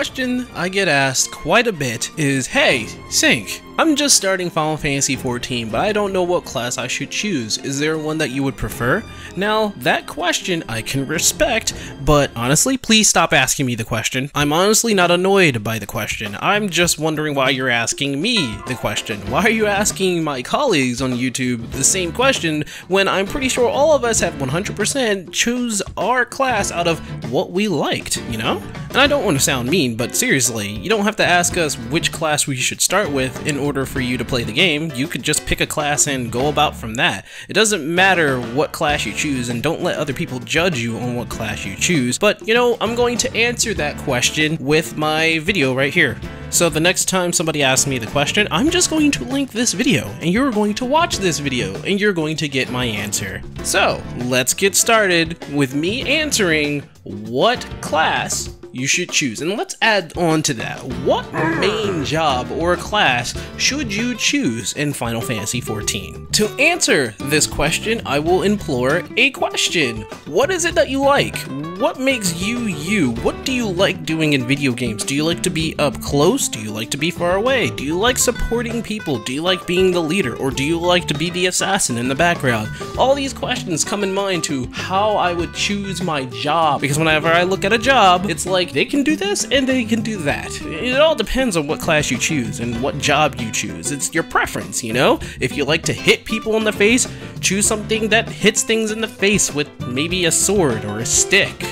question I get asked quite a bit is, hey, Sync, I'm just starting Final Fantasy XIV, but I don't know what class I should choose. Is there one that you would prefer? Now, that question I can respect, but honestly, please stop asking me the question. I'm honestly not annoyed by the question. I'm just wondering why you're asking me the question. Why are you asking my colleagues on YouTube the same question when I'm pretty sure all of us have 100% choose our class out of what we liked, you know? And I don't want to sound mean, but seriously, you don't have to ask us which class we should start with in order for you to play the game. You could just pick a class and go about from that. It doesn't matter what class you choose, and don't let other people judge you on what class you choose. But, you know, I'm going to answer that question with my video right here. So the next time somebody asks me the question, I'm just going to link this video, and you're going to watch this video, and you're going to get my answer. So, let's get started with me answering what class you should choose. And let's add on to that, what main job or class should you choose in Final Fantasy XIV? To answer this question, I will implore a question. What is it that you like? What makes you you? What do you like doing in video games? Do you like to be up close? Do you like to be far away? Do you like supporting people? Do you like being the leader? Or do you like to be the assassin in the background? All these questions come in mind to how I would choose my job, because whenever I look at a job, it's like they can do this and they can do that. It all depends on what class you choose and what job you choose. It's your preference, you know? If you like to hit people in the face, choose something that hits things in the face with maybe a sword or a stick.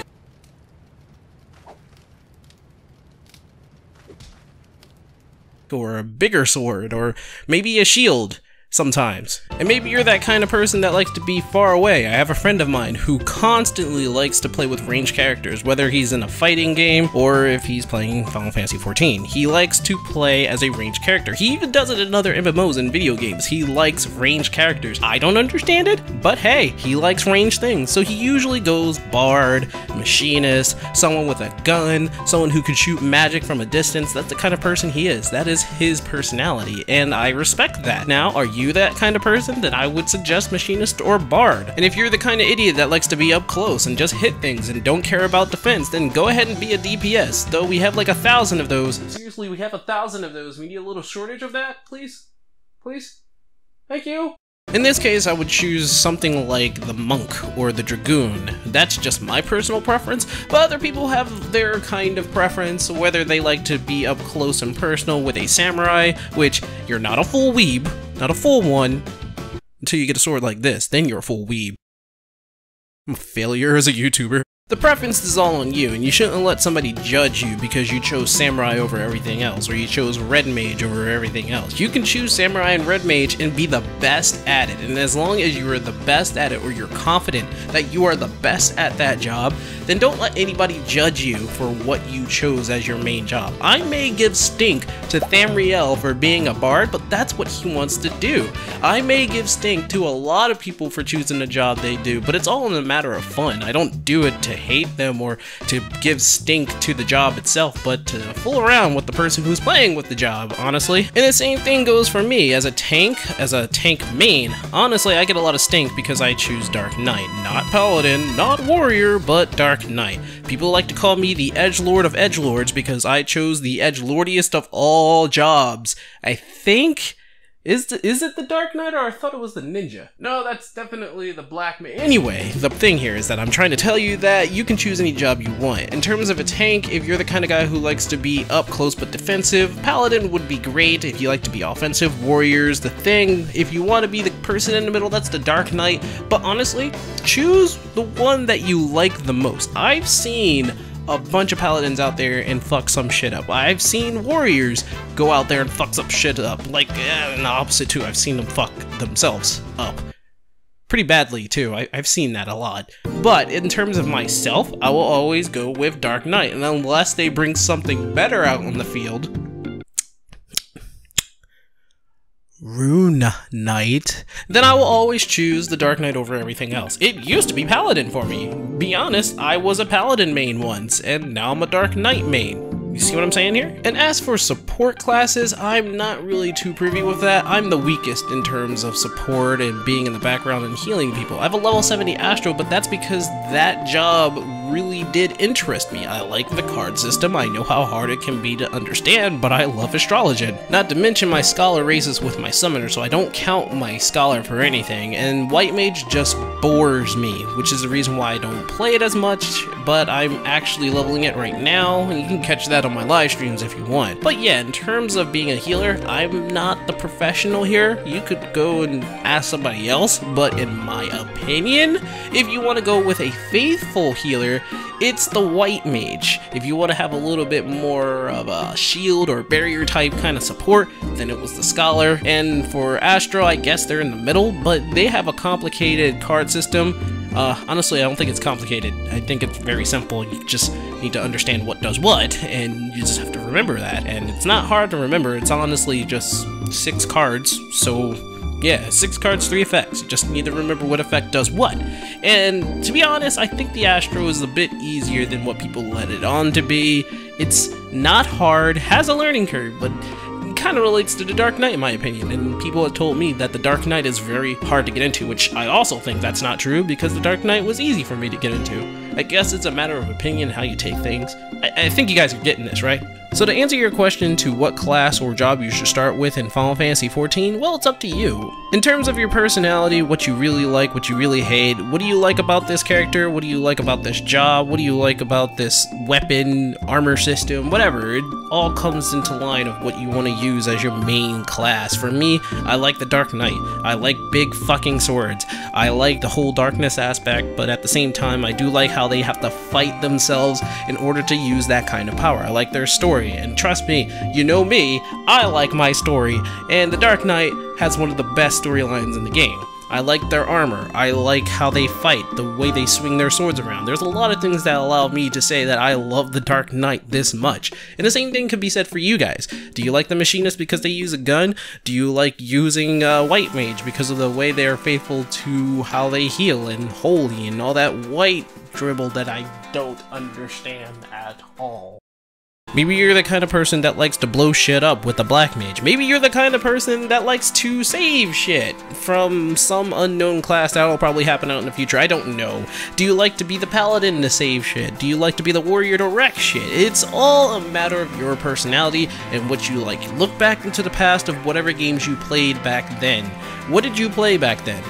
Or a bigger sword, or maybe a shield sometimes. And maybe you're that kind of person that likes to be far away. I have a friend of mine who constantly likes to play with ranged characters, whether he's in a fighting game or if he's playing Final Fantasy XIV. He likes to play as a ranged character. He even does it in other MMOs and video games. He likes ranged characters. I don't understand it, but hey, he likes ranged things. So he usually goes bard, machinist, someone with a gun, someone who can shoot magic from a distance. That's the kind of person he is. That is his personality, and I respect that. Now, are you that kind of person? Then I would suggest machinist or bard. And if you're the kind of idiot that likes to be up close and just hit things and don't care about defense, then go ahead and be a DPS. Though we have like 1,000 of those. Seriously, we have 1,000 of those. We need a little shortage of that, please? Please? Thank you. In this case, I would choose something like the monk or the dragoon. That's just my personal preference, but other people have their kind of preference, whether they like to be up close and personal with a samurai, which you're not a full weeb, not a full one, until you get a sword like this, then you're a full weeb. I'm a failure as a YouTuber. The preference is all on you, and you shouldn't let somebody judge you because you chose samurai over everything else, or you chose red mage over everything else. You can choose samurai and red mage and be the best at it, and as long as you are the best at it, or you're confident that you are the best at that job, then don't let anybody judge you for what you chose as your main job. I may give stink to Thamriel for being a bard, but that's what he wants to do. I may give stink to a lot of people for choosing the job they do, but it's all in a matter of fun. I don't do it to hate them or to give stink to the job itself, but to fool around with the person who's playing with the job, honestly. And the same thing goes for me as a tank main. Honestly, I get a lot of stink because I choose Dark Knight. Not Paladin, not Warrior, but Dark Knight. People like to call me the Edgelord of Edgelords because I chose the edgelordiest of all jobs. I think... Is it the Dark Knight, or I thought it was the Ninja? No, that's definitely the Black Mage. Anyway, the thing here is that I'm trying to tell you that you can choose any job you want. In terms of a tank, if you're the kind of guy who likes to be up close but defensive, Paladin would be great. If you like to be offensive, Warrior's the thing. If you want to be the person in the middle, that's the Dark Knight. But honestly, choose the one that you like the most. I've seen a bunch of paladins out there and fuck some shit up. I've seen warriors go out there and fuck some shit up. Like, the opposite too. I've seen them fuck themselves up. Pretty badly too. I've seen that a lot. But in terms of myself, I will always go with Dark Knight. And unless they bring something better out on the field, Rune Knight, then I will always choose the Dark Knight over everything else. It used to be Paladin for me. Be honest, I was a Paladin main once, and now I'm a Dark Knight main. You see what I'm saying here? And as for support classes, I'm not really too privy with that. I'm the weakest in terms of support and being in the background and healing people. I have a level 70 Astro, but that's because that job really did interest me. I like the card system, I know how hard it can be to understand, but I love astrology. Not to mention my scholar races with my summoner, so I don't count my scholar for anything, and white mage just bores me, which is the reason why I don't play it as much, but I'm actually leveling it right now, and you can catch that on my live streams if you want. But yeah, in terms of being a healer, I'm not the professional here. You could go and ask somebody else, but in my opinion, if you want to go with a faithful healer, it's the white mage. If you want to have a little bit more of a shield or barrier type kind of support, then it was the scholar. And for Astro, I guess they're in the middle, but they have a complicated card system. Honestly, I don't think it's complicated. I think it's very simple. You just need to understand what does what, and you just have to remember that. And it's not hard to remember. It's honestly just 6 cards, so yeah, 6 cards, 3 effects. You just need to remember what effect does what. And to be honest, I think the Astro is a bit easier than what people let it on to be. It's not hard, has a learning curve, but kind of relates to the Dark Knight in my opinion, and people have told me that the Dark Knight is very hard to get into, which I also think that's not true, because the Dark Knight was easy for me to get into. I guess it's a matter of opinion how you take things. I think you guys are getting this, right? So to answer your question to what class or job you should start with in Final Fantasy XIV, well, it's up to you. In terms of your personality, what you really like, what you really hate, what do you like about this character, what do you like about this job, what do you like about this weapon, armor system, whatever, it all comes into line of what you want to use as your main class. For me, I like the Dark Knight. I like big fucking swords. I like the whole darkness aspect, but at the same time, I do like how they have to fight themselves in order to use that kind of power. I like their story. And trust me, you know me, I like my story, and the Dark Knight has one of the best storylines in the game. I like their armor, I like how they fight, the way they swing their swords around. There's a lot of things that allow me to say that I love the Dark Knight this much. And the same thing could be said for you guys. Do you like the Machinist because they use a gun? Do you like using White Mage because of the way they are faithful to how they heal and holy and all that white dribble that I don't understand at all? Maybe you're the kind of person that likes to blow shit up with the Black Mage. Maybe you're the kind of person that likes to save shit from some unknown class that'll probably happen out in the future. I don't know. Do you like to be the Paladin to save shit? Do you like to be the Warrior to wreck shit? It's all a matter of your personality and what you like. Look back into the past of whatever games you played back then. What did you play back then?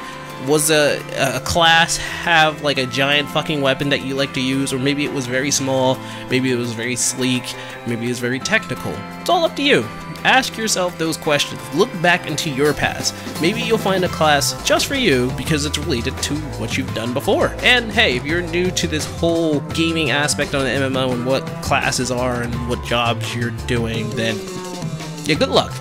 Was a class have like a giant fucking weapon that you like to use, or maybe it was very small, maybe it was very sleek, maybe it was very technical. It's all up to you. Ask yourself those questions. Look back into your past. Maybe you'll find a class just for you because it's related to what you've done before. And hey, if you're new to this whole gaming aspect on the MMO and what classes are and what jobs you're doing, then yeah, good luck.